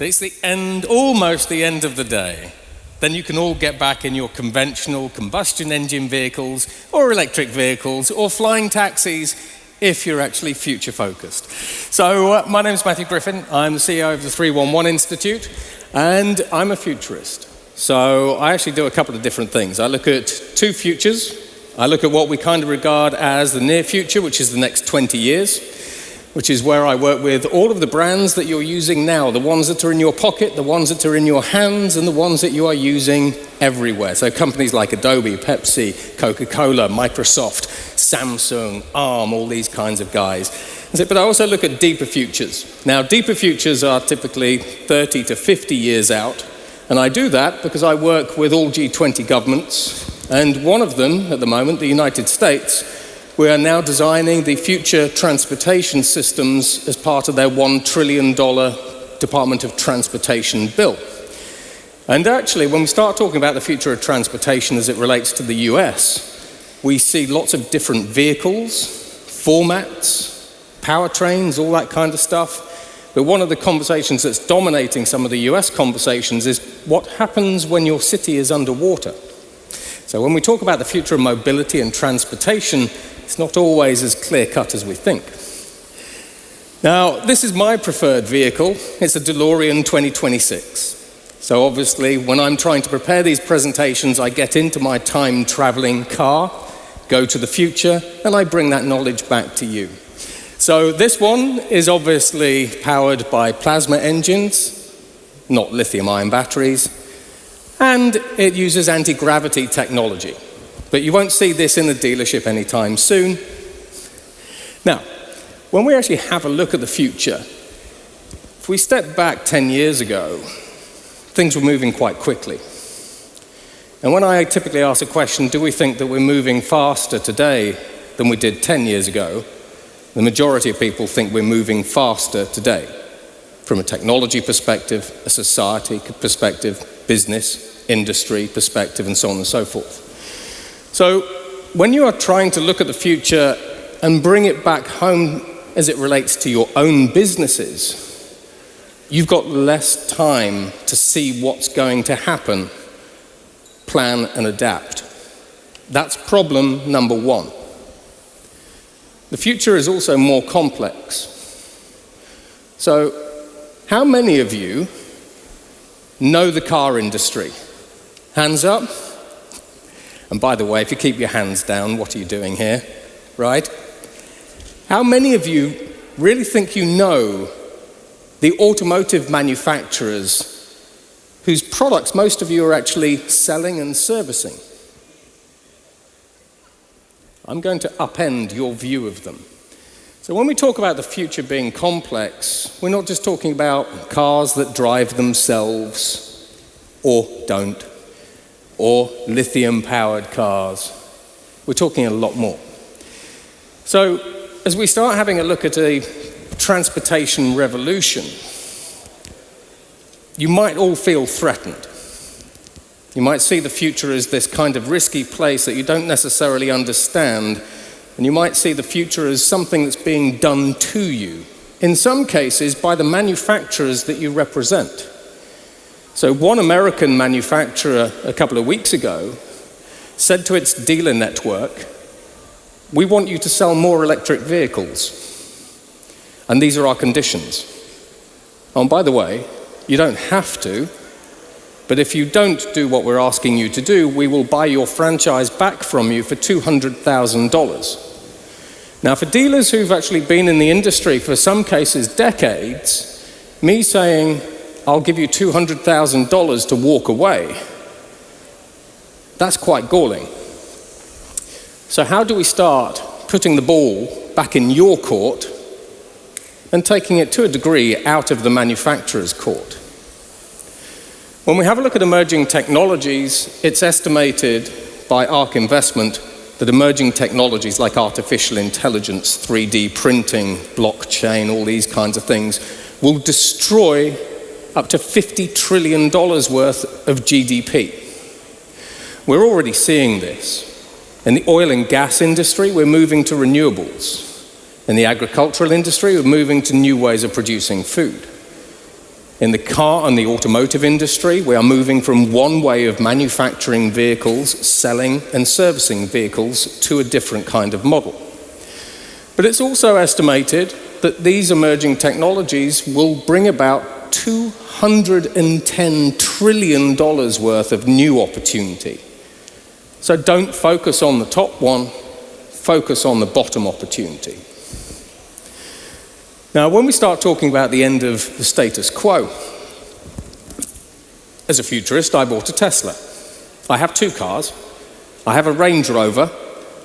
So it's the end, almost the end of the day. Then you can all get back in your conventional combustion engine vehicles or electric vehicles or flying taxis if you're actually future focused. So my name is Matthew Griffin. I'm the CEO of the 311 Institute and I'm a futurist. So I actually do a couple of different things. I look at two futures. I look at what we kind of regard as the near future, which is the next 20 years, which is where I work with all of the brands that you're using now, the ones that are in your pocket, the ones that are in your hands, and the ones that you are using everywhere. So companies like Adobe, Pepsi, Coca-Cola, Microsoft, Samsung, Arm, all these kinds of guys. But I also look at deeper futures. Now, deeper futures are typically 30 to 50 years out, and I do that because I work with all G20 governments, and one of them, at the moment, the United States, we are now designing the future transportation systems as part of their $1 trillion Department of Transportation bill. And actually, when we start talking about the future of transportation as it relates to the US, we see lots of different vehicles, formats, powertrains, all that kind of stuff. But one of the conversations that's dominating some of the US conversations is what happens when your city is underwater. So when we talk about the future of mobility and transportation, it's not always as clear-cut as we think. Now, this is my preferred vehicle. It's a DeLorean 2026. So obviously, when I'm trying to prepare these presentations, I get into my time-traveling car, go to the future, and I bring that knowledge back to you. So this one is obviously powered by plasma engines, not lithium-ion batteries, and it uses anti-gravity technology. But you won't see this in the dealership anytime soon. Now, when we actually have a look at the future, if we step back 10 years ago, things were moving quite quickly. And when I typically ask a question, do we think that we're moving faster today than we did 10 years ago? The majority of people think we're moving faster today, from a technology perspective, a society perspective, business, industry perspective, and so on and so forth. So when you are trying to look at the future and bring it back home as it relates to your own businesses, you've got less time to see what's going to happen, plan and adapt. That's problem number one. The future is also more complex. So how many of you know the car industry? Hands up. And by the way, if you keep your hands down, what are you doing here, right? How many of you really think you know the automotive manufacturers whose products most of you are actually selling and servicing? I'm going to upend your view of them. So when we talk about the future being complex, we're not just talking about cars that drive themselves or don't, or lithium-powered cars. We're talking a lot more. So as we start having a look at a transportation revolution, you might all feel threatened. You might see the future as this kind of risky place that you don't necessarily understand, and you might see the future as something that's being done to you, in some cases by the manufacturers that you represent. So one American manufacturer a couple of weeks ago said to its dealer network, we want you to sell more electric vehicles, and these are our conditions. Oh, and by the way, you don't have to, but if you don't do what we're asking you to do, we will buy your franchise back from you for $200,000. Now, for dealers who've actually been in the industry for some cases decades, me saying, I'll give you $200,000 to walk away, that's quite galling. So how do we start putting the ball back in your court and taking it to a degree out of the manufacturer's court? When we have a look at emerging technologies, it's estimated by ARK Investment that emerging technologies like artificial intelligence, 3D printing, blockchain, all these kinds of things will destroy up to $50 trillion worth of GDP. We're already seeing this. In the oil and gas industry, we're moving to renewables. In the agricultural industry, we're moving to new ways of producing food. In the car and the automotive industry, we are moving from one way of manufacturing vehicles, selling and servicing vehicles, to a different kind of model. But it's also estimated that these emerging technologies will bring about $210 trillion worth of new opportunity. So don't focus on the top one, focus on the bottom opportunity. Now, when we start talking about the end of the status quo, as a futurist, I bought a Tesla. I have 2 cars. I have a Range Rover,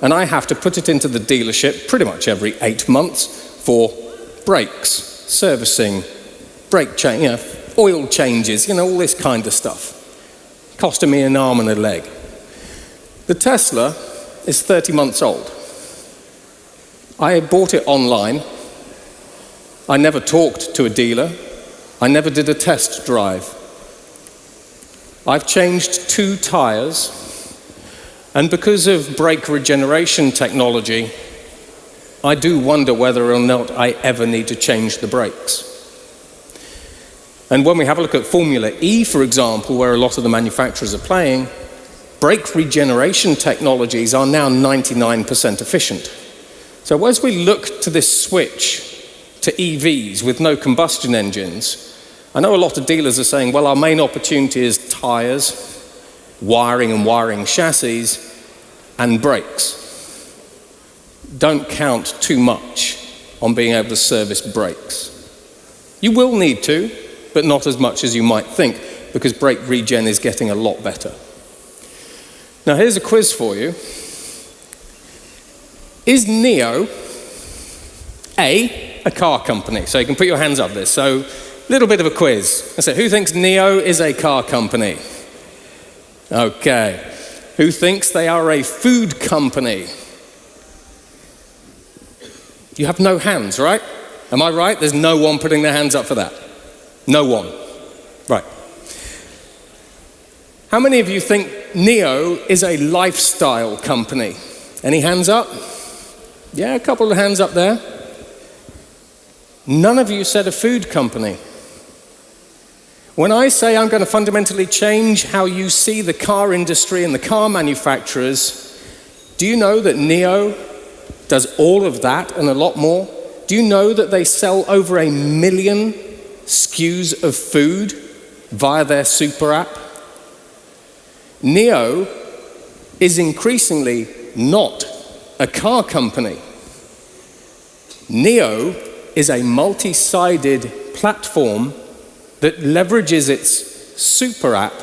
and I have to put it into the dealership pretty much every 8 months for brakes, servicing, brake change, oil changes, all this kind of stuff. Costing me an arm and a leg. The Tesla is 30 months old. I bought it online. I never talked to a dealer. I never did a test drive. I've changed 2 tyres, and because of brake regeneration technology, I do wonder whether or not I ever need to change the brakes. And when we have a look at Formula E, for example, where a lot of the manufacturers are playing, brake regeneration technologies are now 99% efficient. So as we look to this switch to EVs with no combustion engines, I know a lot of dealers are saying, well, our main opportunity is tyres, wiring and wiring chassis, and brakes. Don't count too much on being able to service brakes. You will need to, but not as much as you might think, because brake regen is getting a lot better. Now, here's a quiz for you. Is NIO a car company? So you can put your hands up this. So, a little bit of a quiz. I said, who thinks NIO is a car company? Okay. Who thinks they are a food company? You have no hands, right? Am I right? There's no one putting their hands up for that. No one. Right. How many of you think NIO is a lifestyle company? Any hands up? Yeah, a couple of hands up there. None of you said a food company. When I say I'm going to fundamentally change how you see the car industry and the car manufacturers, do you know that NIO does all of that and a lot more? Do you know that they sell over 1 million SKUs of food via their super app? NIO is increasingly not a car company. NIO is a multi-sided platform that leverages its super app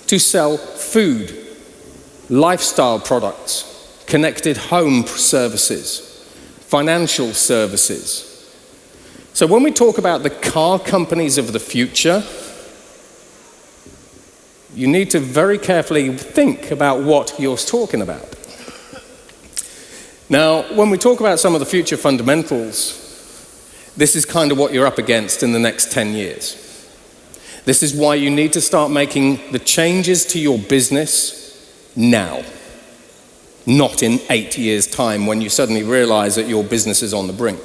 to sell food, lifestyle products, connected home services, financial services. So when we talk about the car companies of the future, you need to very carefully think about what you're talking about. Now, when we talk about some of the future fundamentals, this is kind of what you're up against in the next 10 years. This is why you need to start making the changes to your business now, not in 8 years' time when you suddenly realize that your business is on the brink.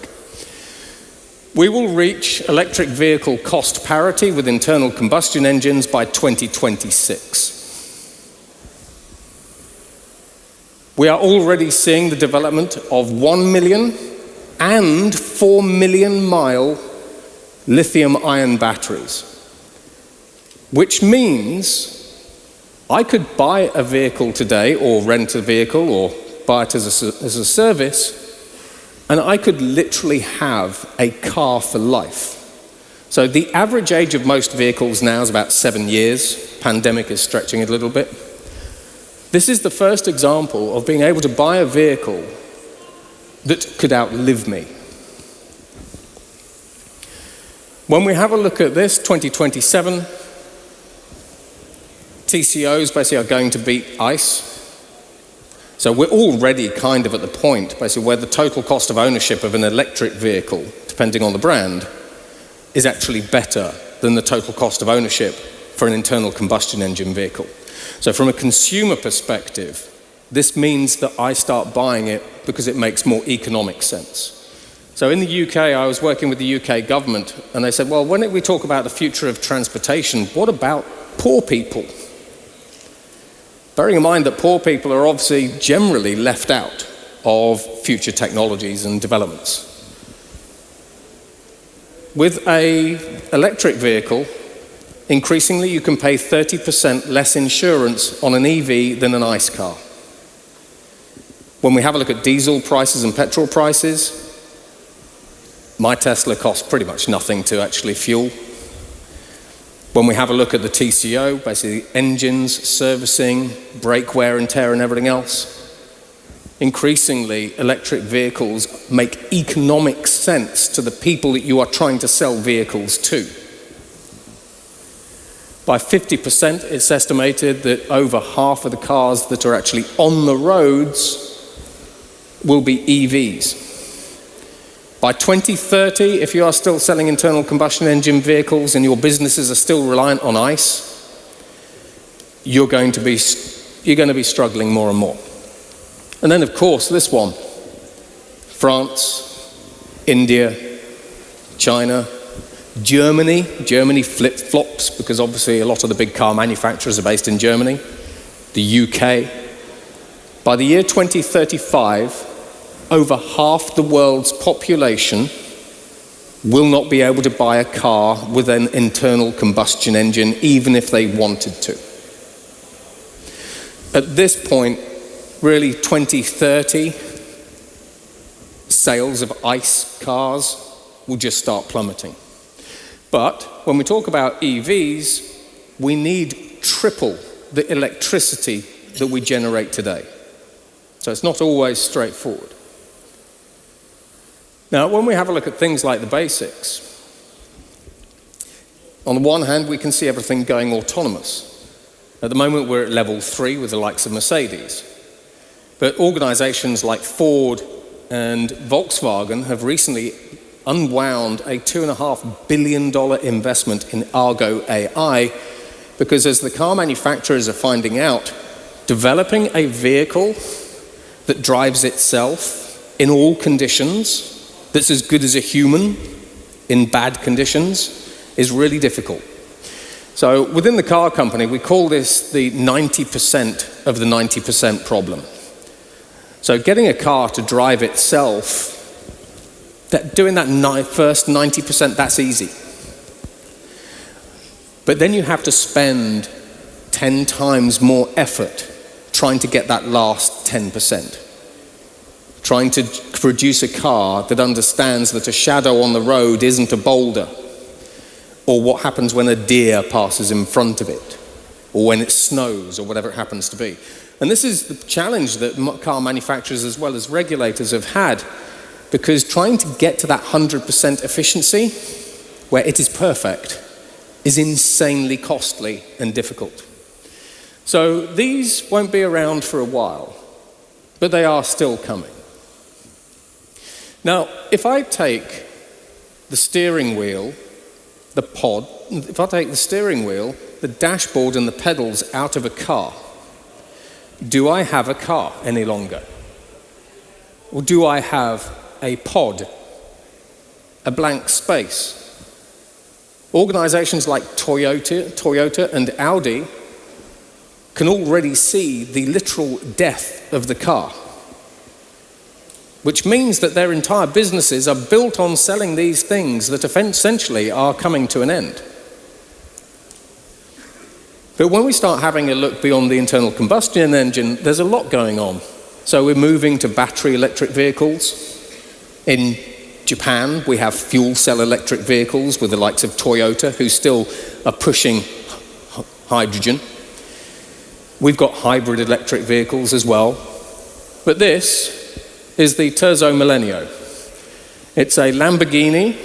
We will reach electric vehicle cost parity with internal combustion engines by 2026. We are already seeing the development of 1 million and 4 million mile lithium-ion batteries, which means I could buy a vehicle today or rent a vehicle or buy it as a service, and I could literally have a car for life. So the average age of most vehicles now is about 7 years. Pandemic is stretching it a little bit. This is the first example of being able to buy a vehicle that could outlive me. When we have a look at this, 2027, TCOs basically are going to beat ICE. So we're already kind of at the point, basically, where the total cost of ownership of an electric vehicle, depending on the brand, is actually better than the total cost of ownership for an internal combustion engine vehicle. So from a consumer perspective, this means that I start buying it because it makes more economic sense. So in the UK, I was working with the UK government, and they said, well, when we talk about the future of transportation, what about poor people? Bearing in mind that poor people are obviously generally left out of future technologies and developments. With an electric vehicle, increasingly you can pay 30% less insurance on an EV than an ICE car. When we have a look at diesel prices and petrol prices, my Tesla costs pretty much nothing to actually fuel. When we have a look at the TCO, basically engines, servicing, brake wear and tear and everything else, increasingly electric vehicles make economic sense to the people that you are trying to sell vehicles to. By 50%, it's estimated that over half of the cars that are actually on the roads will be EVs. By 2030, if you are still selling internal combustion engine vehicles and your businesses are still reliant on ICE, you're going to be struggling more and more. And then, of course, this one, France, India, China, Germany flip-flops because obviously a lot of the big car manufacturers are based in Germany, the UK. By the year 2035, over half the world's population will not be able to buy a car with an internal combustion engine, even if they wanted to. At this point, really 2030, sales of ICE cars will just start plummeting. But when we talk about EVs, we need triple the electricity that we generate today. So it's not always straightforward. Now, when we have a look at things like the basics, on the one hand, we can see everything going autonomous. At the moment, we're at level 3 with the likes of Mercedes. But organizations like Ford and Volkswagen have recently unwound a $2.5 billion investment in Argo AI, because as the car manufacturers are finding out, developing a vehicle that drives itself in all conditions, that's as good as a human in bad conditions, is really difficult. So within the car company, we call this the 90% of the 90% problem. So getting a car to drive itself, doing that first 90%, that's easy. But then you have to spend 10 times more effort trying to get that last 10%. Trying to produce a car that understands that a shadow on the road isn't a boulder, or what happens when a deer passes in front of it, or when it snows, or whatever it happens to be. And this is the challenge that car manufacturers as well as regulators have had, because trying to get to that 100% efficiency, where it is perfect, is insanely costly and difficult. So these won't be around for a while, but they are still coming. Now, if I take the steering wheel, the dashboard and the pedals out of a car, do I have a car any longer? Or do I have a pod, a blank space? Organizations like Toyota and Audi can already see the literal death of the car, which means that their entire businesses are built on selling these things that essentially are coming to an end. But when we start having a look beyond the internal combustion engine, there's a lot going on. So we're moving to battery electric vehicles. In Japan, we have fuel cell electric vehicles with the likes of Toyota, who still are pushing hydrogen. We've got hybrid electric vehicles as well. But this is the Terzo Millennio. It's a Lamborghini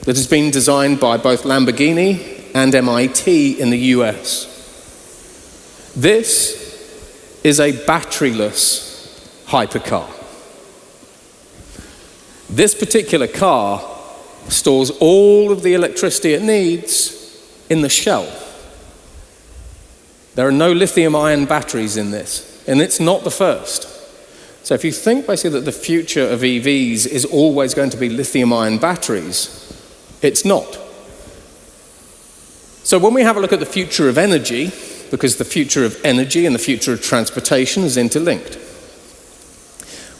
that has been designed by both Lamborghini and MIT in the US. This is a batteryless hypercar. This particular car stores all of the electricity it needs in the shell. There are no lithium-ion batteries in this, and it's not the first. So if you think basically that the future of EVs is always going to be lithium-ion batteries, it's not. So when we have a look at the future of energy, because the future of energy and the future of transportation is interlinked,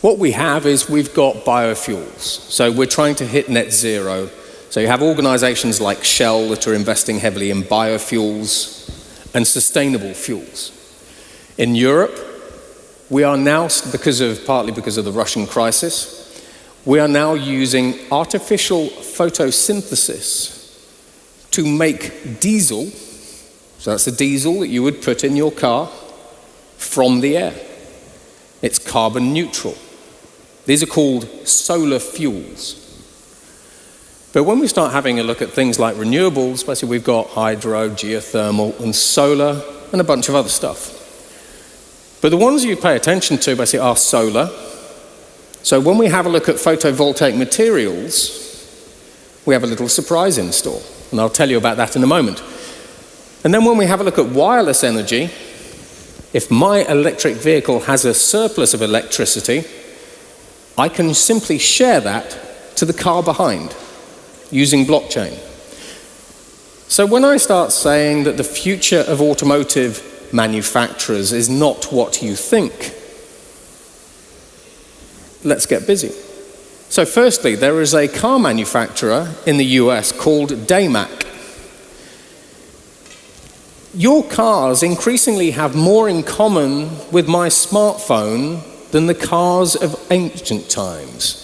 what we have is we've got biofuels. So we're trying to hit net zero. So you have organizations like Shell that are investing heavily in biofuels and sustainable fuels. In Europe, we are now, partly because of the Russian crisis, we are now using artificial photosynthesis to make diesel, so that's the diesel that you would put in your car, from the air. It's carbon neutral. These are called solar fuels. But when we start having a look at things like renewables, basically we've got hydro, geothermal, and solar, and a bunch of other stuff. But the ones you pay attention to basically are solar. So when we have a look at photovoltaic materials, we have a little surprise in store, and I'll tell you about that in a moment. And then when we have a look at wireless energy, if my electric vehicle has a surplus of electricity, I can simply share that to the car behind using blockchain. So when I start saying that the future of automotive manufacturers is not what you think, let's get busy. So firstly, there is a car manufacturer in the US called Daymac. Your cars increasingly have more in common with my smartphone than the cars of ancient times.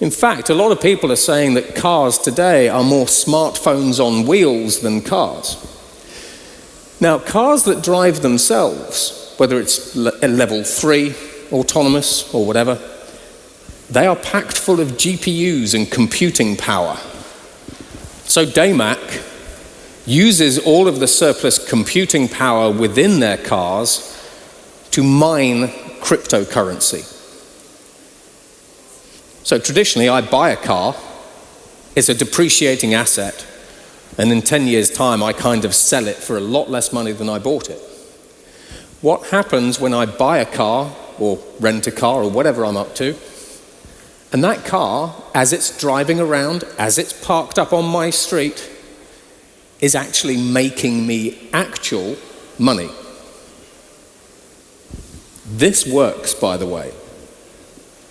In fact, a lot of people are saying that cars today are more smartphones on wheels than cars. Now, cars that drive themselves, whether it's level 3, autonomous or whatever, they are packed full of GPUs and computing power. So Daymac uses all of the surplus computing power within their cars to mine cryptocurrency. So traditionally, I buy a car, it's a depreciating asset, and in 10 years' time, I kind of sell it for a lot less money than I bought it. What happens when I buy a car, or rent a car, or whatever I'm up to, and that car, as it's driving around, as it's parked up on my street, is actually making me actual money. This works, by the way.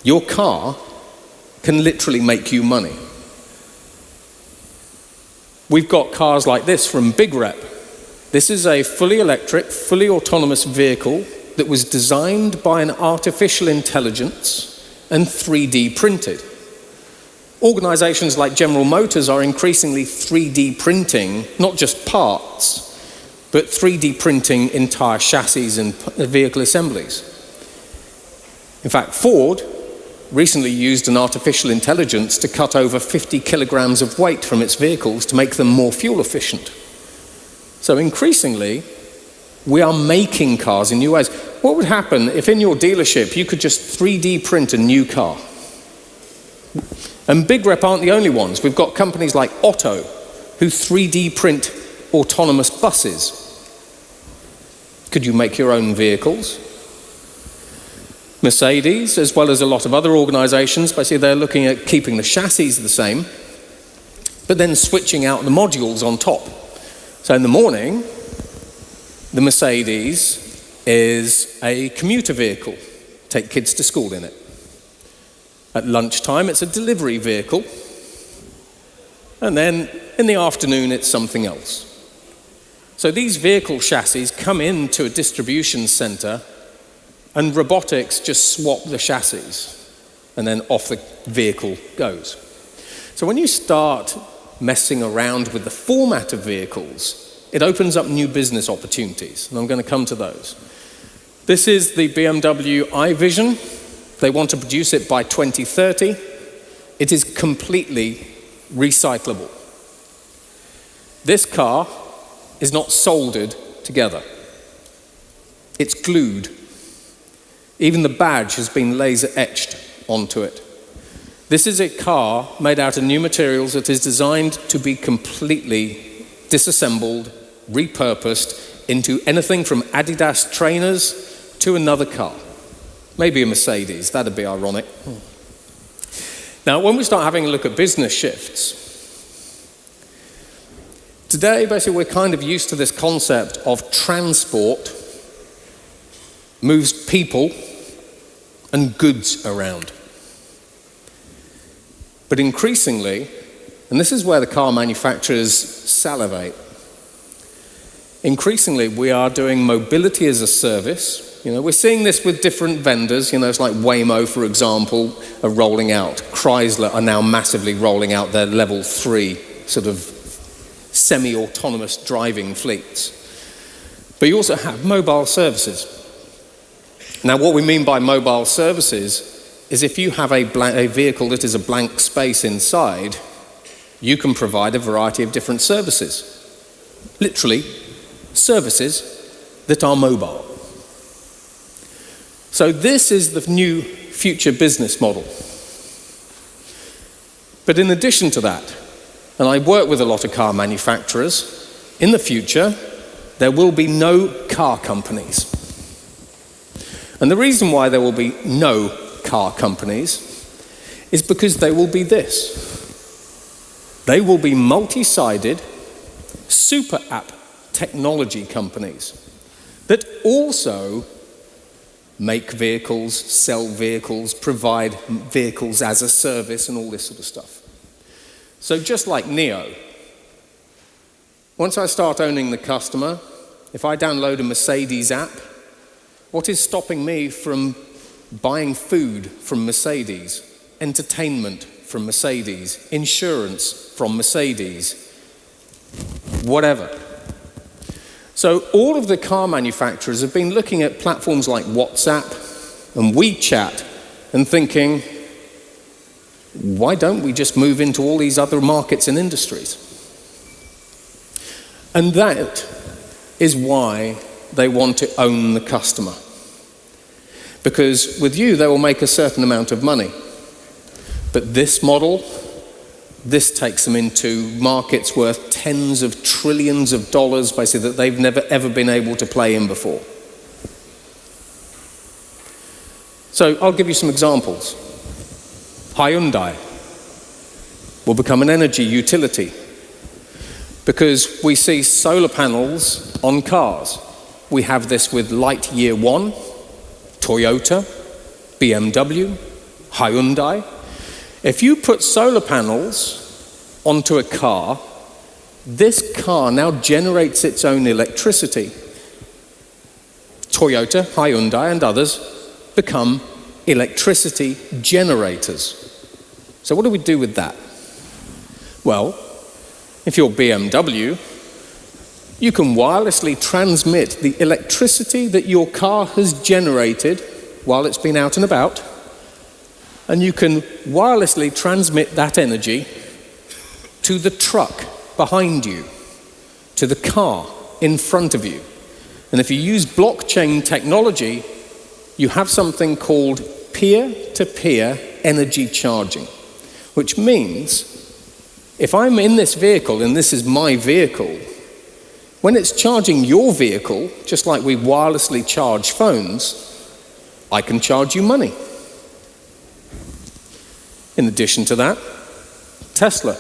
Your car can literally make you money. We've got cars like this from Big Rep. This is a fully electric, fully autonomous vehicle that was designed by an artificial intelligence and 3D printed. Organizations like General Motors are increasingly 3D printing not just parts, but 3D printing entire chassis and vehicle assemblies. In fact, Ford recently used an artificial intelligence to cut over 50 kilograms of weight from its vehicles to make them more fuel efficient. So increasingly, we are making cars in new ways. What would happen if in your dealership you could just 3D print a new car? And Big Rep aren't the only ones. We've got companies like Otto, who 3D print autonomous buses. Could you make your own vehicles? Mercedes, as well as a lot of other organizations, basically they're looking at keeping the chassis the same, but then switching out the modules on top. So in the morning, the Mercedes is a commuter vehicle. Take kids to school in it. At lunchtime, it's a delivery vehicle. And then in the afternoon, it's something else. So these vehicle chassis come into a distribution center, and robotics just swap the chassis, and then off the vehicle goes. So when you start messing around with the format of vehicles, it opens up new business opportunities, and I'm going to come to those. This is the BMW iVision. They want to produce it by 2030. It is completely recyclable. This car is not soldered together. It's glued. Even the badge has been laser etched onto it. This is a car made out of new materials that is designed to be completely disassembled, repurposed into anything from Adidas trainers to another car. Maybe a Mercedes, that'd be ironic. Now, when we start having a look at business shifts, today, basically, we're kind of used to this concept of transport moves people and goods around. But increasingly, and this is where the car manufacturers salivate, increasingly we are doing mobility as a service. We're seeing this with different vendors. It's like Waymo, for example, are rolling out. Chrysler are now massively rolling out their level 3 sort of semi-autonomous driving fleets. But you also have mobile services. Now, what we mean by mobile services is if you have a vehicle that is a blank space inside, you can provide a variety of different services. Literally, services that are mobile. So this is the new future business model. But in addition to that, and I work with a lot of car manufacturers, in the future, there will be no car companies. And the reason why there will be no car companies is because they will be this. They will be multi-sided super app technology companies that also make vehicles, sell vehicles, provide vehicles as a service and all this sort of stuff. So just like Neo, once I start owning the customer, if I download a Mercedes app, what is stopping me from buying food from Mercedes, entertainment from Mercedes, insurance from Mercedes, whatever? So all of the car manufacturers have been looking at platforms like WhatsApp and WeChat and thinking, why don't we just move into all these other markets and industries? And that is why they want to own the customer. Because with you, they will make a certain amount of money. But this model, this takes them into markets worth tens of trillions of dollars, basically, that they've never ever been able to play in before. So I'll give you some examples. Hyundai will become an energy utility because we see solar panels on cars. We have this with Lightyear 1, Toyota, BMW, Hyundai. If you put solar panels onto a car, this car now generates its own electricity. Toyota, Hyundai, and others become electricity generators. So what do we do with that? Well, if you're BMW, you can wirelessly transmit the electricity that your car has generated while it's been out and about, and you can wirelessly transmit that energy to the truck behind you, to the car in front of you. And if you use blockchain technology, you have something called peer-to-peer energy charging, which means if I'm in this vehicle and this is my vehicle, when it's charging your vehicle, just like we wirelessly charge phones, I can charge you money. In addition to that, Tesla.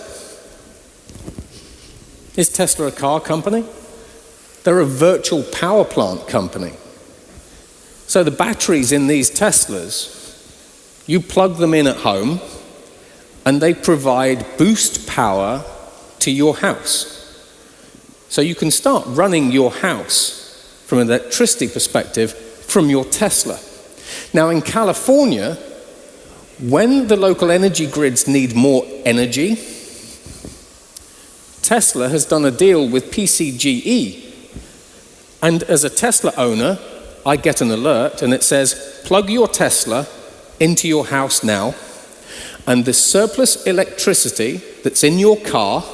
Is Tesla a car company? They're a virtual power plant company. So the batteries in these Teslas, you plug them in at home and they provide boost power to your house. So you can start running your house from an electricity perspective from your Tesla. Now in California, when the local energy grids need more energy, Tesla has done a deal with PCGE. And as a Tesla owner, I get an alert and it says, plug your Tesla into your house now, and the surplus electricity that's in your car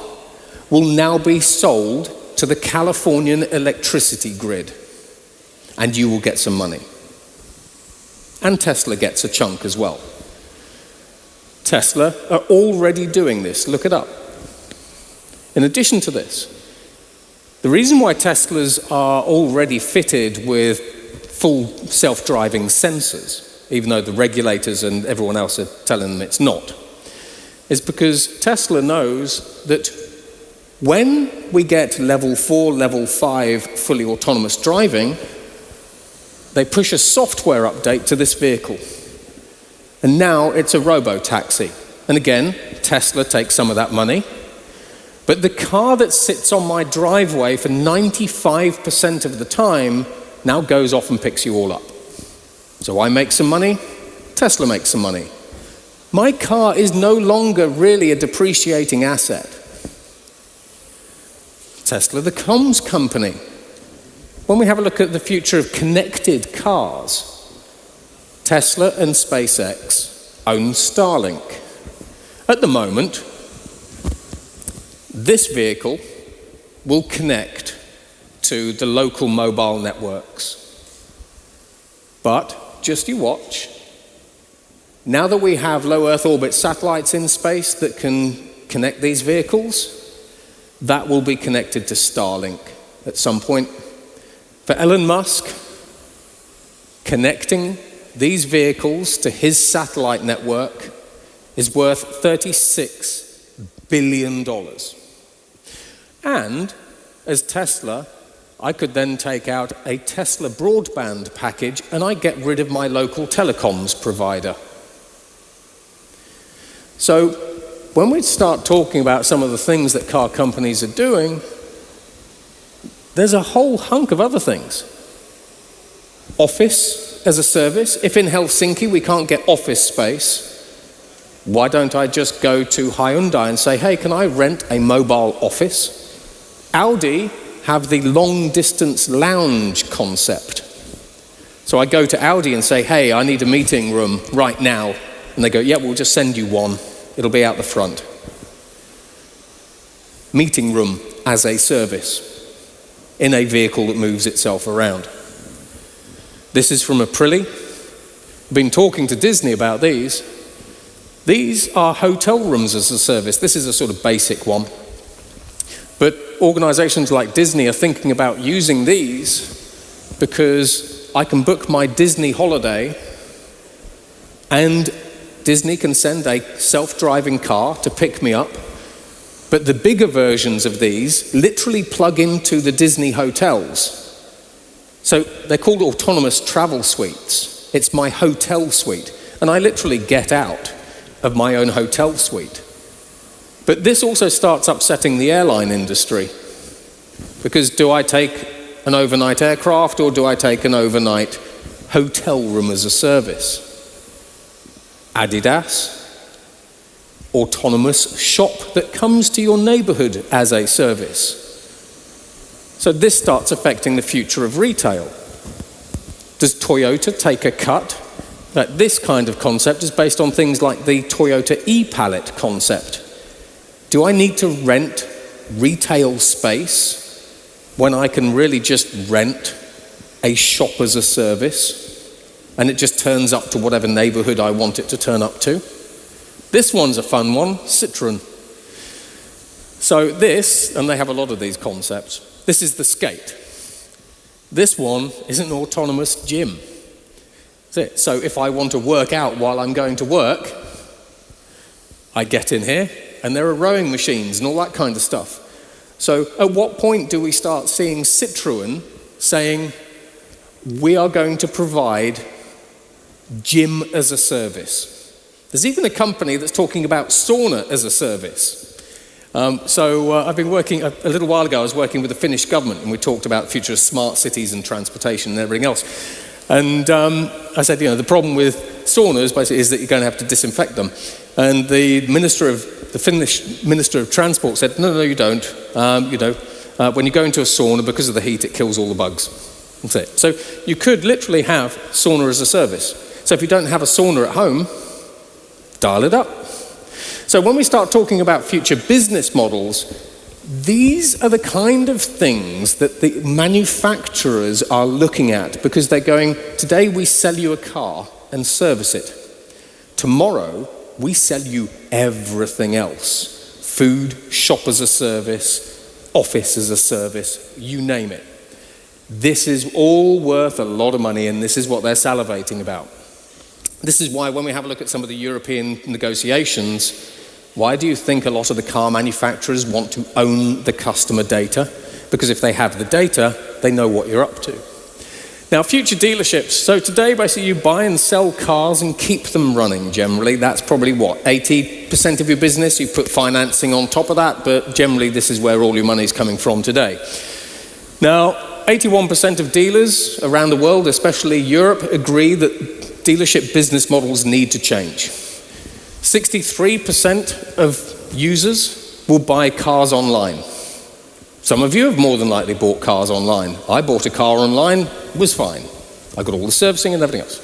will now be sold to the Californian electricity grid, and you will get some money. And Tesla gets a chunk as well. Tesla are already doing this, look it up. In addition to this, the reason why Teslas are already fitted with full self-driving sensors even though the regulators and everyone else are telling them it's not, is because Tesla knows that when we get level 4, level 5 fully autonomous driving, they push a software update to this vehicle. And now it's a robo-taxi. And again, Tesla takes some of that money. But the car that sits on my driveway for 95% of the time now goes off and picks you all up. So I make some money, Tesla makes some money. My car is no longer really a depreciating asset. Tesla, the comms company. When we have a look at the future of connected cars, Tesla and SpaceX own Starlink. At the moment, this vehicle will connect to the local mobile networks. But just you watch. Now that we have low Earth orbit satellites in space that can connect these vehicles, that will be connected to Starlink at some point. For Elon Musk, connecting these vehicles to his satellite network is worth $36 billion. And as Tesla, I could then take out a Tesla broadband package and I get rid of my local telecoms provider. So when we start talking about some of the things that car companies are doing, there's a whole hunk of other things. Office as a service. If in Helsinki we can't get office space, why don't I just go to Hyundai and say, hey, can I rent a mobile office? Audi have the long distance lounge concept. So I go to Audi and say, hey, I need a meeting room right now. And they go, yeah, we'll just send you one. It'll be out the front. Meeting room as a service in a vehicle that moves itself around. This is from Aprilia. I've been talking to Disney about these. These are hotel rooms as a service. This is a sort of basic one. But organizations like Disney are thinking about using these because I can book my Disney holiday and Disney can send a self-driving car to pick me up. But the bigger versions of these literally plug into the Disney hotels. So they're called autonomous travel suites. It's my hotel suite. And I literally get out of my own hotel suite. But this also starts upsetting the airline industry. Because do I take an overnight aircraft or do I take an overnight hotel room as a service? Adidas, autonomous shop that comes to your neighborhood as a service. So this starts affecting the future of retail. Does Toyota take a cut? That this kind of concept is based on things like the Toyota e-pallet concept. Do I need to rent retail space when I can really just rent a shop as a service and it just turns up to whatever neighborhood I want it to turn up to? This one's a fun one, Citroën. So this, and they have a lot of these concepts, this is the skate. This one is an autonomous gym. That's it. So if I want to work out while I'm going to work, I get in here and there are rowing machines and all that kind of stuff. So at what point do we start seeing Citroën saying, we are going to provide gym as a service? There's even a company that's talking about sauna as a service. I've been working, a little while ago I was working with the Finnish government and we talked about the future of smart cities and transportation and everything else. And I said, the problem with saunas basically is that you're going to have to disinfect them. And the Finnish Minister of Transport said, no, you don't. When you go into a sauna, because of the heat, it kills all the bugs. That's it. So you could literally have sauna as a service. So if you don't have a sauna at home, dial it up. So when we start talking about future business models, these are the kind of things that the manufacturers are looking at because they're going, today we sell you a car and service it. Tomorrow, we sell you everything else. Food, shop as a service, office as a service, you name it. This is all worth a lot of money and this is what they're salivating about. This is why when we have a look at some of the European negotiations, why do you think a lot of the car manufacturers want to own the customer data? Because if they have the data, they know what you're up to. Now, future dealerships. So today, basically, you buy and sell cars and keep them running, generally. That's probably, 80% of your business. You put financing on top of that, but generally, this is where all your money is coming from today. Now, 81% of dealers around the world, especially Europe, agree that dealership business models need to change. 63% of users will buy cars online. Some of you have more than likely bought cars online. I bought a car online, was fine. I got all the servicing and everything else.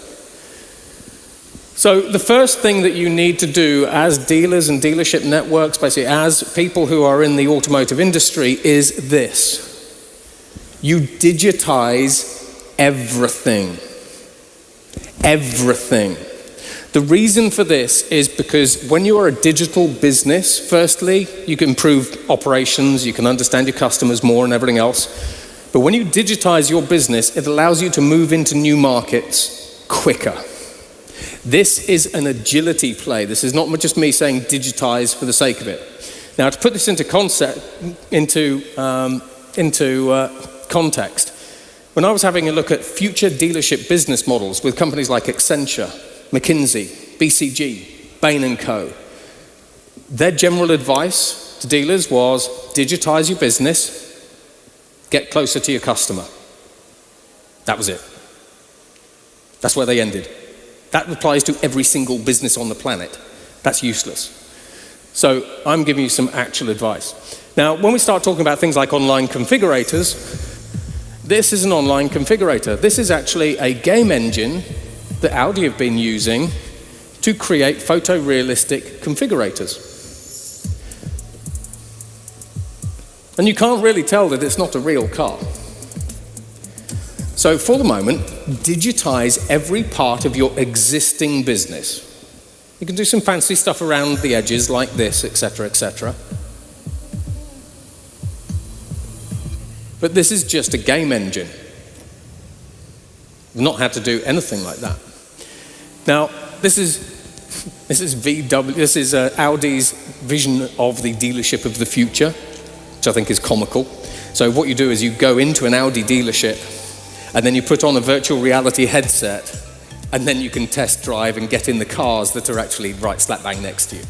So the first thing that you need to do as dealers and dealership networks, basically as people who are in the automotive industry, is this. You digitize everything. Everything. The reason for this is because when you are a digital business, firstly, you can improve operations, you can understand your customers more and everything else. But when you digitize your business, it allows you to move into new markets quicker. This is an agility play. This is not just me saying digitize for the sake of it. Now, to put this into context, when I was having a look at future dealership business models with companies like Accenture, McKinsey, BCG, Bain & Co. Their general advice to dealers was digitize your business, get closer to your customer. That was it. That's where they ended. That applies to every single business on the planet. That's useless. So I'm giving you some actual advice. Now, when we start talking about things like online configurators, this is an online configurator. This is actually a game engine that Audi have been using to create photorealistic configurators. And you can't really tell that it's not a real car. So for the moment, digitize every part of your existing business. You can do some fancy stuff around the edges like this, etc., etc. But this is just a game engine. We've not had to do anything like that. Now, this is Audi's vision of the dealership of the future, which I think is comical. So what you do is you go into an Audi dealership and then you put on a virtual reality headset and then you can test drive and get in the cars that are actually right slap bang next to you.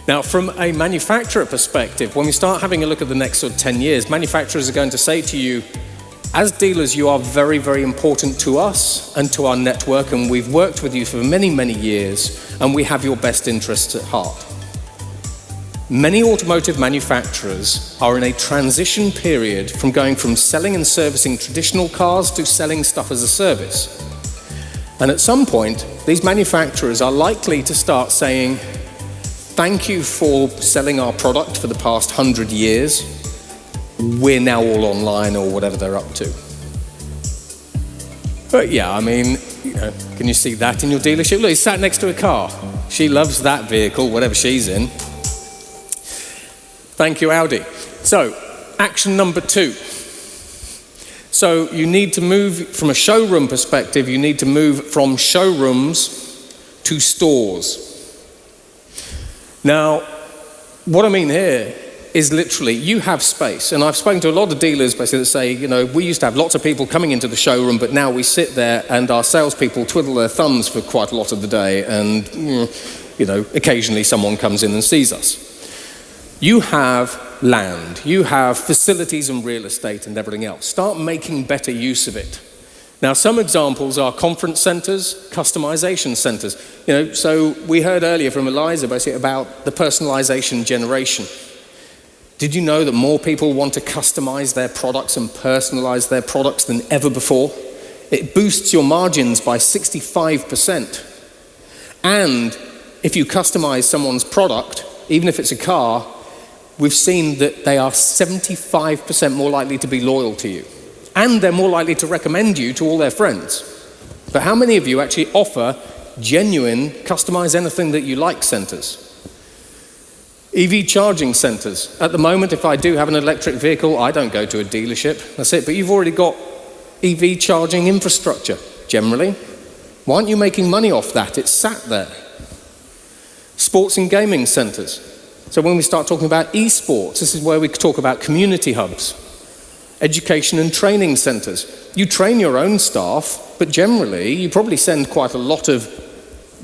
Now, from a manufacturer perspective, when we start having a look at the next sort of 10 years, manufacturers are going to say to you, as dealers, you are very, very important to us and to our network, and we've worked with you for many, many years, and we have your best interests at heart. Many automotive manufacturers are in a transition period from going from selling and servicing traditional cars to selling stuff as a service. And at some point, these manufacturers are likely to start saying, thank you for selling our product for the past 100 years. We're now all online or whatever they're up to. But yeah, I mean, can you see that in your dealership? Look, he's sat next to a car. She loves that vehicle, whatever she's in. Thank you, Audi. So, action number 2. So you need to move from a showroom perspective, you need to move from showrooms to stores. Now, what I mean here is literally, you have space. And I've spoken to a lot of dealers basically that say, we used to have lots of people coming into the showroom, but now we sit there and our salespeople twiddle their thumbs for quite a lot of the day. And, occasionally someone comes in and sees us. You have land, you have facilities and real estate and everything else. Start making better use of it. Now, some examples are conference centers, customization centers. So we heard earlier from Eliza basically about the personalization generation. Did you know that more people want to customize their products and personalize their products than ever before? It boosts your margins by 65%. And if you customize someone's product, even if it's a car, we've seen that they are 75% more likely to be loyal to you. And they're more likely to recommend you to all their friends. But how many of you actually offer genuine customize anything that you like centers? EV charging centers. At the moment, if I do have an electric vehicle, I don't go to a dealership. That's it. But you've already got EV charging infrastructure, generally. Why aren't you making money off that? It's sat there. Sports and gaming centres. So when we start talking about esports, this is where we talk about community hubs. Education and training centres. You train your own staff, but generally you probably send quite a lot of,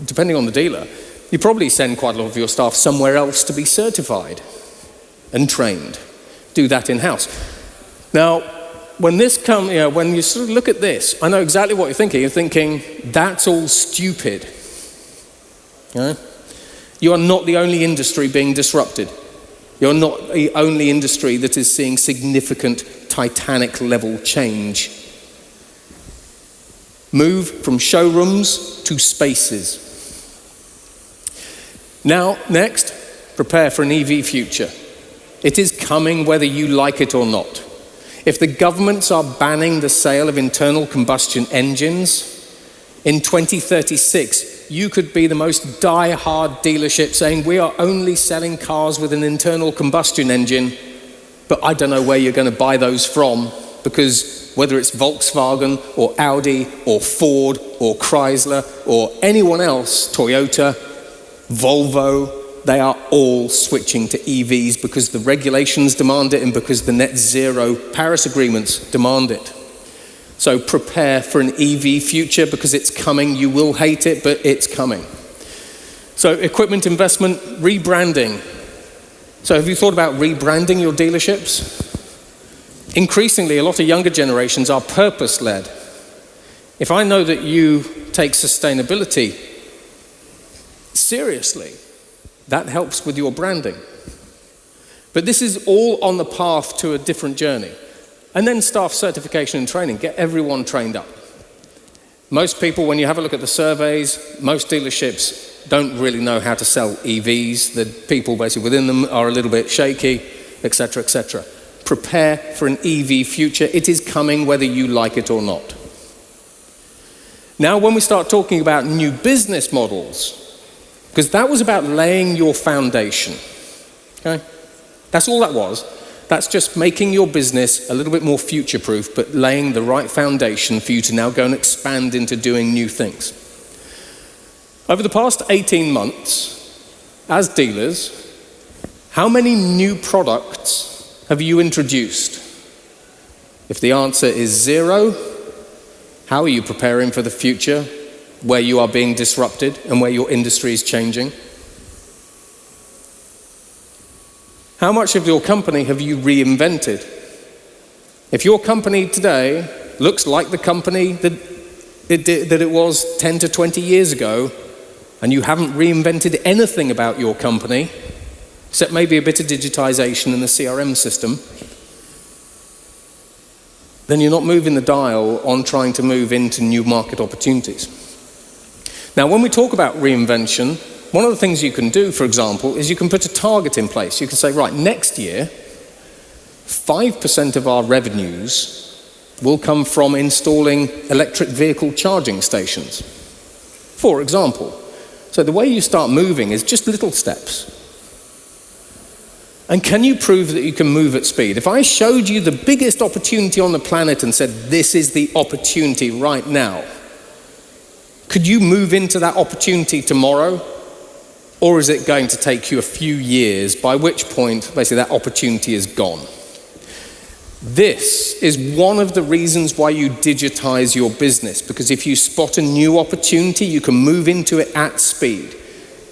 depending on the dealer, you probably send quite a lot of your staff somewhere else to be certified and trained. Do that in-house. Now, when you sort of look at this, I know exactly what you're thinking. You're thinking, that's all stupid. You are not the only industry being disrupted. You're not the only industry that is seeing significant Titanic level change. Move from showrooms to spaces. Now, next, prepare for an EV future. It is coming whether you like it or not. If the governments are banning the sale of internal combustion engines, in 2036, you could be the most die-hard dealership saying, we are only selling cars with an internal combustion engine, but I don't know where you're going to buy those from, because whether it's Volkswagen or Audi or Ford or Chrysler or anyone else, Toyota, Volvo, they are all switching to EVs because the regulations demand it and because the net zero Paris agreements demand it. So prepare for an EV future because it's coming. You will hate it, but it's coming. So equipment investment, rebranding. So have you thought about rebranding your dealerships? Increasingly, a lot of younger generations are purpose-led. If I know that you take sustainability seriously, that helps with your branding. But this is all on the path to a different journey. And then staff certification and training, get everyone trained up. Most people, when you have a look at the surveys, most dealerships don't really know how to sell EVs. The people basically within them are a little bit shaky, etc., etc. Prepare for an EV future. It is coming whether you like it or not. Now, when we start talking about new business models, because that was about laying your foundation, okay? That's all that was. That's just making your business a little bit more future-proof, but laying the right foundation for you to now go and expand into doing new things. Over the past 18 months, as dealers, how many new products have you introduced? If the answer is 0, how are you preparing for the future where you are being disrupted and where your industry is changing? How much of your company have you reinvented? If your company today looks like the company that it was 10 to 20 years ago, and you haven't reinvented anything about your company, except maybe a bit of digitization in the CRM system, then you're not moving the dial on trying to move into new market opportunities. Now, when we talk about reinvention, one of the things you can do, for example, is you can put a target in place. You can say, right, next year, 5% of our revenues will come from installing electric vehicle charging stations, for example. So the way you start moving is just little steps. And can you prove that you can move at speed? If I showed you the biggest opportunity on the planet and said, this is the opportunity right now, could you move into that opportunity tomorrow? Or is it going to take you a few years, by which point, basically, that opportunity is gone? This is one of the reasons why you digitize your business, because if you spot a new opportunity, you can move into it at speed.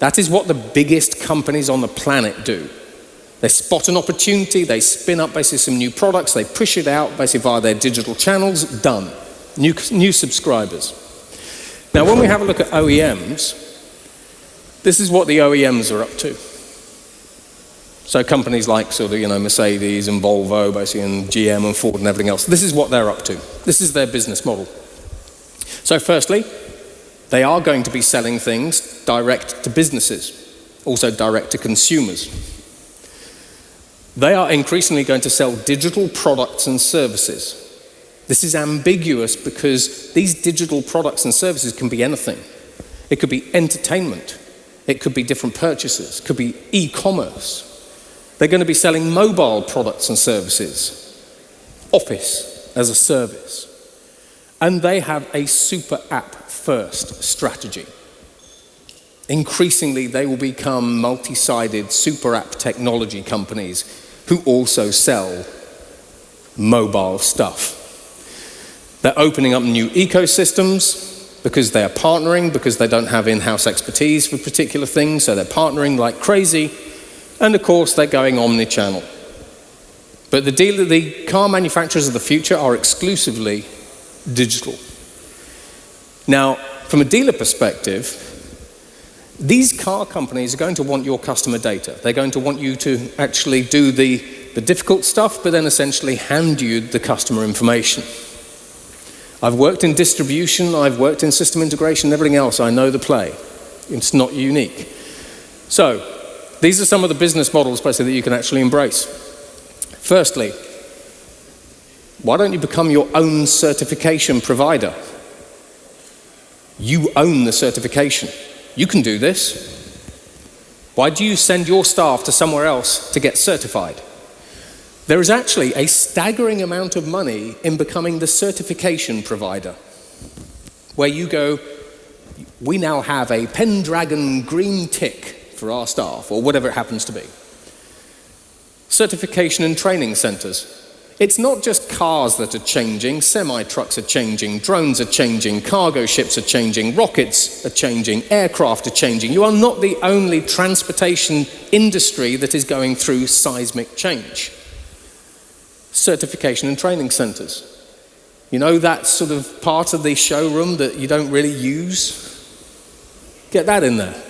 That is what the biggest companies on the planet do. They spot an opportunity, they spin up basically some new products, they push it out basically via their digital channels, done. New subscribers. Now, when we have a look at OEMs, this is what the OEMs are up to. So companies like Mercedes and Volvo, basically, and GM and Ford and everything else. This is what they're up to. This is their business model. So firstly, they are going to be selling things direct to businesses, also direct to consumers. They are increasingly going to sell digital products and services. This is ambiguous because these digital products and services can be anything. It could be entertainment. It could be different purchases. It could be e-commerce. They're going to be selling mobile products and services. Office as a service. And they have a super app first strategy. Increasingly, they will become multi-sided super app technology companies who also sell mobile stuff. They're opening up new ecosystems because they are partnering, because they don't have in-house expertise for particular things, so they're partnering like crazy. And of course, they're going omni-channel. But the car manufacturers of the future are exclusively digital. Now, from a dealer perspective, these car companies are going to want your customer data. They're going to want you to actually do the difficult stuff, but then essentially hand you the customer information. I've worked in distribution, I've worked in system integration, and everything else. I know the play. It's not unique. So, these are some of the business models basically that you can actually embrace. Firstly, why don't you become your own certification provider? You own the certification. You can do this. Why do you send your staff to somewhere else to get certified? There is actually a staggering amount of money in becoming the certification provider, where you go, we now have a Pendragon green tick for our staff, or whatever it happens to be. Certification and training centers. It's not just cars that are changing, semi-trucks are changing, drones are changing, cargo ships are changing, rockets are changing, aircraft are changing. You are not the only transportation industry that is going through seismic change. Certification and training centers. You know that sort of part of the showroom that you don't really use? Get that in there.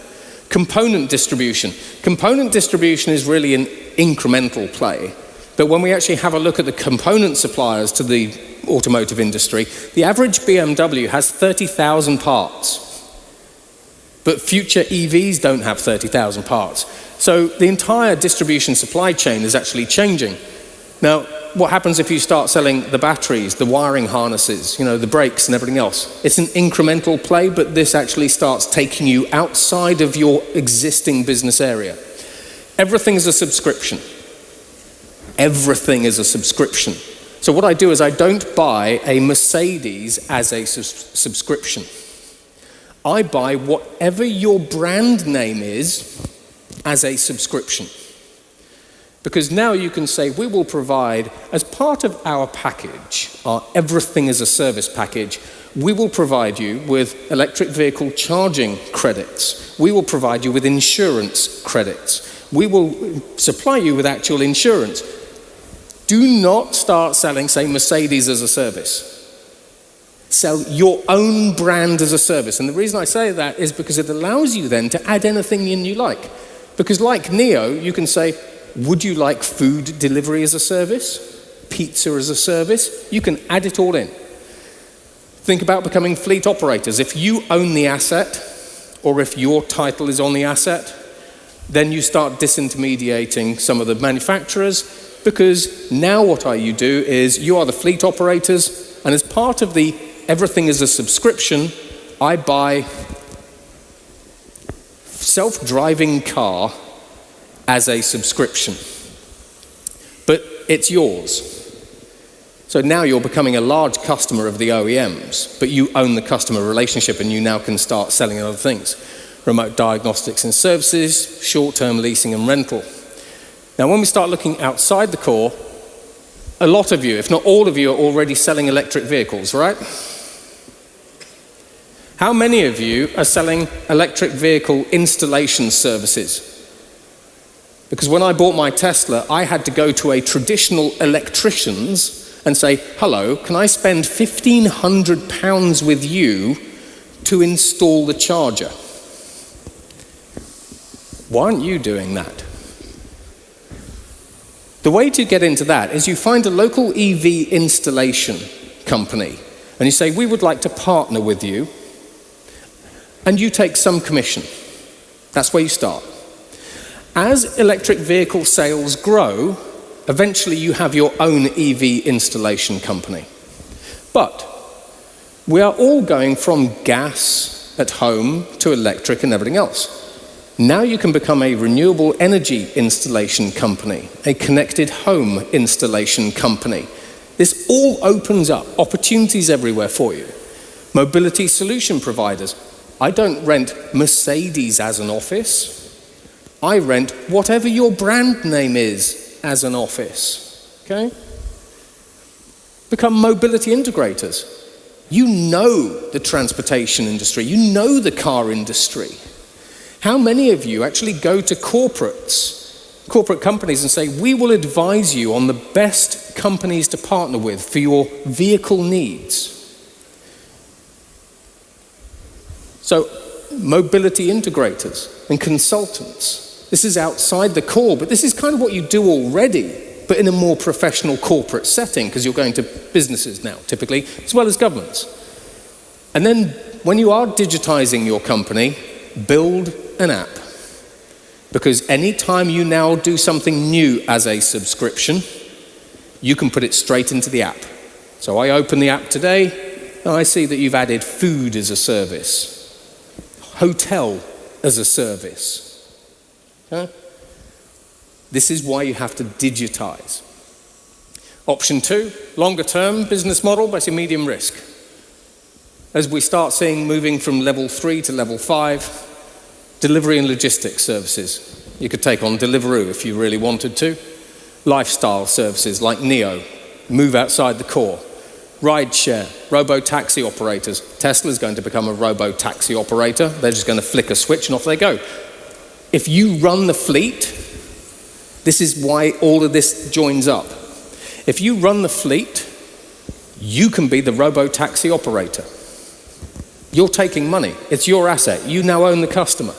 Component distribution. Component distribution is really an incremental play. But when we actually have a look at the component suppliers to the automotive industry, the average BMW has 30,000 parts. But future EVs don't have 30,000 parts. So the entire distribution supply chain is actually changing. Now, what happens if you start selling the batteries, the wiring harnesses, the brakes and everything else? It's an incremental play, but this actually starts taking you outside of your existing business area. Everything is a subscription. Everything is a subscription. So what I do is I don't buy a Mercedes as a subscription. I buy whatever your brand name is as a subscription. Because now you can say, we will provide, as part of our package, our everything as a service package, we will provide you with electric vehicle charging credits. We will provide you with insurance credits. We will supply you with actual insurance. Do not start selling, say, Mercedes as a service. Sell your own brand as a service. And the reason I say that is because it allows you then to add anything in you like. Because like Neo, you can say, would you like food delivery as a service? Pizza as a service? You can add it all in. Think about becoming fleet operators. If you own the asset, or if your title is on the asset, then you start disintermediating some of the manufacturers, because now what you do is you are the fleet operators, and as part of the everything is a subscription, I buy self-driving car as a subscription. But it's yours. So now you're becoming a large customer of the OEMs, but you own the customer relationship and you now can start selling other things. Remote diagnostics and services, short-term leasing and rental. Now when we start looking outside the core, a lot of you, if not all of you, are already selling electric vehicles, right? How many of you are selling electric vehicle installation services? Because when I bought my Tesla, I had to go to a traditional electrician's and say, hello, can I spend £1,500 with you to install the charger? Why aren't you doing that? The way to get into that is you find a local EV installation company and you say, we would like to partner with you, and you take some commission. That's where you start. As electric vehicle sales grow, eventually you have your own EV installation company. But we are all going from gas at home to electric and everything else. Now you can become a renewable energy installation company, a connected home installation company. This all opens up opportunities everywhere for you. Mobility solution providers. I don't rent Mercedes as an office. I rent whatever your brand name is as an office, okay? Become mobility integrators. You know the transportation industry, you know the car industry. How many of you actually go to corporate companies and say, we will advise you on the best companies to partner with for your vehicle needs? So, mobility integrators and consultants. This is outside the core, but this is kind of what you do already, but in a more professional corporate setting, because you're going to businesses now, typically, as well as governments. And then, when you are digitizing your company, build an app. Because any time you now do something new as a subscription, you can put it straight into the app. So I open the app today, and I see that you've added food as a service, hotel as a service. Okay? This is why you have to digitize. Option 2, longer term business model, but it's a medium risk. As we start seeing moving from level 3 to level 5, delivery and logistics services. You could take on Deliveroo if you really wanted to. Lifestyle services like Neo, move outside the core. Rideshare, robo-taxi operators. Tesla's going to become a robo-taxi operator. They're just going to flick a switch and off they go. If you run the fleet, this is why all of this joins up. If you run the fleet, you can be the robo-taxi operator. You're taking money. It's your asset. You now own the customer.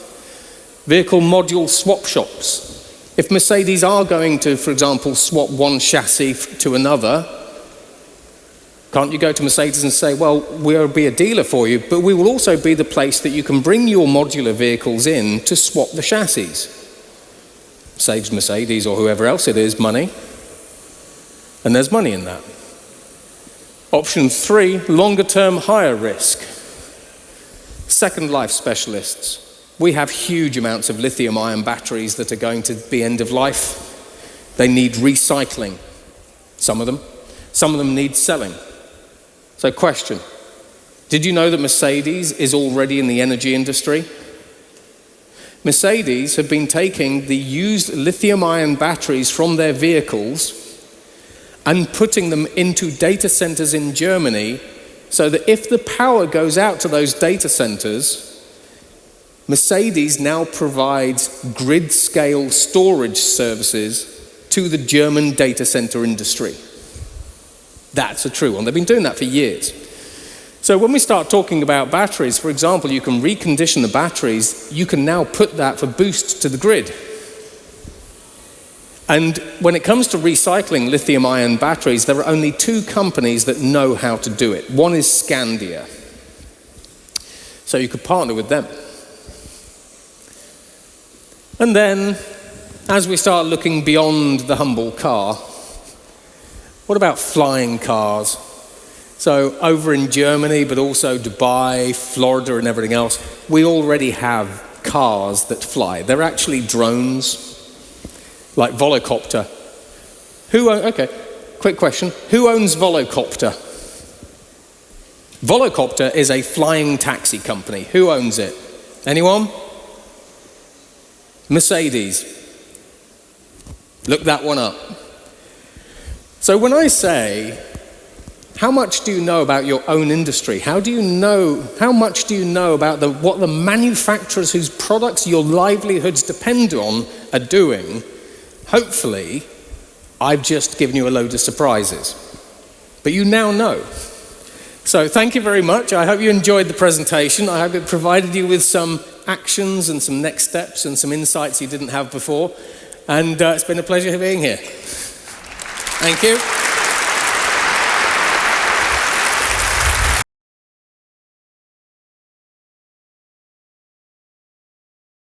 Vehicle module swap shops. If Mercedes are going to, for example, swap one chassis to another, can't you go to Mercedes and say, well, we'll be a dealer for you, but we will also be the place that you can bring your modular vehicles in to swap the chassis. Saves Mercedes or whoever else it is money. And there's money in that. Option 3, longer term, higher risk. Second life specialists. We have huge amounts of lithium-ion batteries that are going to be end of life. They need recycling, some of them. Some of them need selling. So question, did you know that Mercedes is already in the energy industry? Mercedes have been taking the used lithium-ion batteries from their vehicles and putting them into data centers in Germany so that if the power goes out to those data centers, Mercedes now provides grid-scale storage services to the German data center industry. That's a true one. They've been doing that for years. So when we start talking about batteries, for example, you can recondition the batteries, you can now put that for boost to the grid. And when it comes to recycling lithium-ion batteries, there are only 2 companies that know how to do it. One is Scandia. So you could partner with them. And then, as we start looking beyond the humble car, what about flying cars? So over in Germany, but also Dubai, Florida, and everything else, we already have cars that fly. They're actually drones, like Volocopter. Okay, quick question. Who owns Volocopter? Volocopter is a flying taxi company. Who owns it? Anyone? Mercedes. Look that one up. So when I say, how much do you know about your own industry? How much do you know about what the manufacturers whose products your livelihoods depend on are doing? Hopefully, I've just given you a load of surprises. But you now know. So thank you very much. I hope you enjoyed the presentation. I hope it provided you with some actions and some next steps and some insights you didn't have before. And it's been a pleasure being here. Thank you.